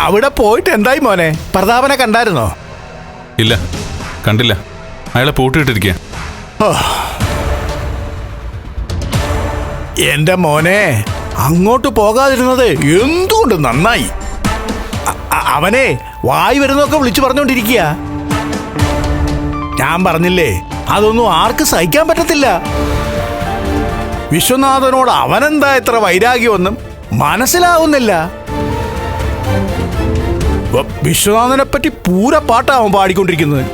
അവിടെ പോയിട്ട് എന്തായി മോനെ? പ്രതാപനെ കണ്ടായിരുന്നോ? ഇല്ല, കണ്ടില്ല. അയാളെ പൂട്ടിയിട്ടിരിക്കുക. എന്റെ മോനെ, അങ്ങോട്ട് പോകാതിരുന്നത് എന്തുകൊണ്ട് നന്നായി. അവനെ വായി വരുന്നൊക്കെ വിളിച്ചു പറഞ്ഞോണ്ടിരിക്കുക. ഞാൻ പറഞ്ഞില്ലേ, അതൊന്നും ആർക്ക് സഹിക്കാൻ പറ്റത്തില്ല. വിശ്വനാഥനോട് അവനെന്താ ഇത്ര വൈരാഗ്യമൊന്നും മനസ്സിലാവുന്നില്ല. വിശ്വനാഥനെ പറ്റി പൂര പാട്ടാവൻ പാടിക്കൊണ്ടിരിക്കുന്നത്.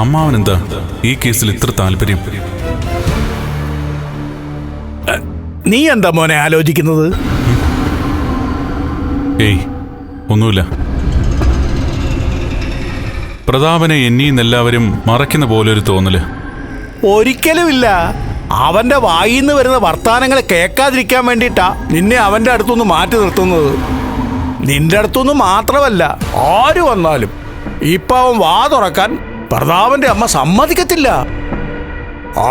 അമ്മാവനെന്താ ഈ കേസിൽ ഇത്ര താല്പര്യം? നീ എന്താ മോനെ ആലോചിക്കുന്നത്? ഏയ്, ഒന്നുമില്ല. പ്രതാപനെ എന്നീന്നെല്ലാവരും മറയ്ക്കുന്ന പോലൊരു തോന്നല്. ഒരിക്കലുമില്ല. അവന്റെ വായിന്ന് വരുന്ന വർത്താനങ്ങളെ കേൾക്കാതിരിക്കാൻ വേണ്ടിയിട്ടാ നിന്നെ അവന്റെ അടുത്തുനിന്ന് മാറ്റി നിർത്തുന്നത്. നിന്റെ അടുത്തുനിന്ന് മാത്രമല്ല, ആര് വന്നാലും ഇപ്പൊ അവൻ വാ തുറക്കാൻ പ്രതാപന്റെ അമ്മ സമ്മതിക്കത്തില്ല.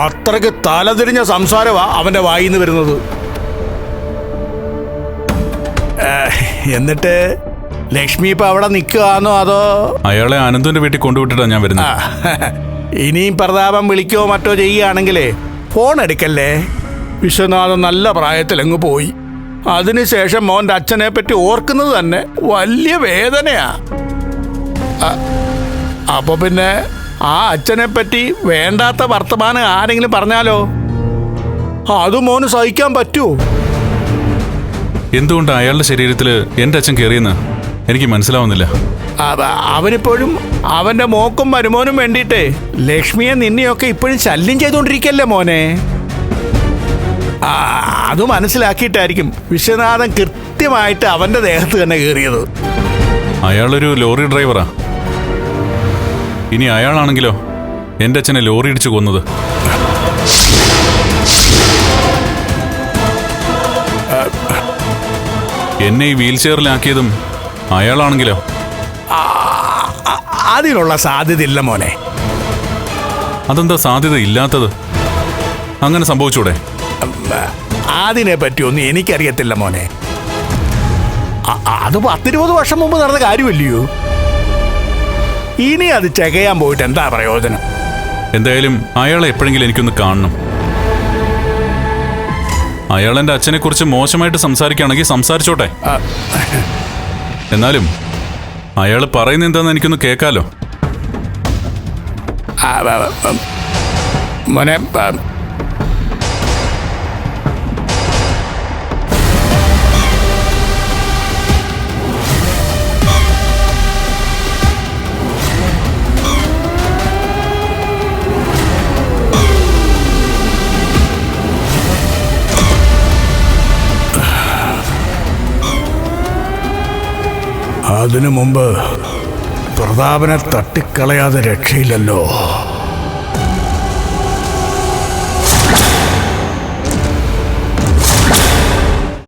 അത്രയ്ക്ക് തലതിരിഞ്ഞ സംസാരമാ അവന്റെ വായിന്ന് വരുന്നത്. എന്നിട്ട് ലക്ഷ്മി ഇപ്പൊ അവിടെ നിൽക്കുകയാണോ അതോ? അയാളെ അനന്തുവിന്റെ വീട്ടിൽ കൊണ്ടുവിട്ടിട്ടാ ഞാൻ വരുന്നത്. ഇനിയും പ്രതാപം വിളിക്കോ മറ്റോ ചെയ്യുകയാണെങ്കിലേ ഫോൺ എടുക്കല്ലേ. വിശ്വനാഥൻ നല്ല പ്രായത്തിൽ അങ്ങ് പോയി. അതിനുശേഷം മോൻ്റെ അച്ഛനെ പറ്റി ഓർക്കുന്നത് തന്നെ വലിയ വേദനയാ. അപ്പൊ പിന്നെ ആ അച്ഛനെ പറ്റി വേണ്ടാത്ത വർത്തമാനം ആരെങ്കിലും പറഞ്ഞാലോ? അത് മോന് സഹിക്കാൻ പറ്റുമോ? എന്തുകൊണ്ട് അയാളുടെ ശരീരത്തിൽ എന്റെ അച്ഛൻ കയറിയെന്ന് എനിക്ക് മനസ്സിലാവുന്നില്ല. അവനിപ്പോഴും അവന്റെ മോക്കും മരുമോനും വേണ്ടിയിട്ടേ ലക്ഷ്മിയെ നിന്നെയൊക്കെ ഇപ്പോഴും ശല്യം ചെയ്തുകൊണ്ടിരിക്കല്ലേ മോനെ. അത് മനസ്സിലാക്കിയിട്ടായിരിക്കും വിശ്വനാഥൻ കൃത്യമായിട്ട് അവന്റെ ദേഹത്ത് തന്നെ കയറിയത്. അയാളൊരു ലോറി ഡ്രൈവറാ. ഇനി അയാളാണെങ്കിലോ എന്റെ അച്ഛനെ ലോറി ഇടിച്ചു കൊന്നത്. എന്നെ ഈ വീൽ ചെയറിലാക്കിയതും അയാളാണെങ്കിലോ? അതിനുള്ള സാധ്യതയില്ല മോനെ. അതെന്താ സാധ്യത ഇല്ലാത്തത്? അങ്ങനെ സംഭവിച്ചൂടെ? അതിനെ പറ്റിയൊന്നും എനിക്കറിയത്തില്ല മോനെ. അത് 10-20 വർഷം മുമ്പ് നടന്ന കാര്യമല്ലയോ? ഇനി അത് ചെകയാൻ പോയിട്ട് എന്താ പ്രയോജനം? എന്തായാലും അയാളെ എപ്പോഴെങ്കിലും എനിക്കൊന്ന് കാണണം. അയാൾ എൻ്റെ അച്ഛനെ കുറിച്ച് മോശമായിട്ട് സംസാരിക്കുകയാണെങ്കിൽ സംസാരിച്ചോട്ടെ. എന്നാലും അയാൾ പറയുന്നത് എന്താന്ന് എനിക്കൊന്ന് കേൾക്കാലോ. മോനെ, അതിനു മുമ്പ് പ്രതാപനെ തട്ടിക്കളയാതെ രക്ഷയില്ലല്ലോ.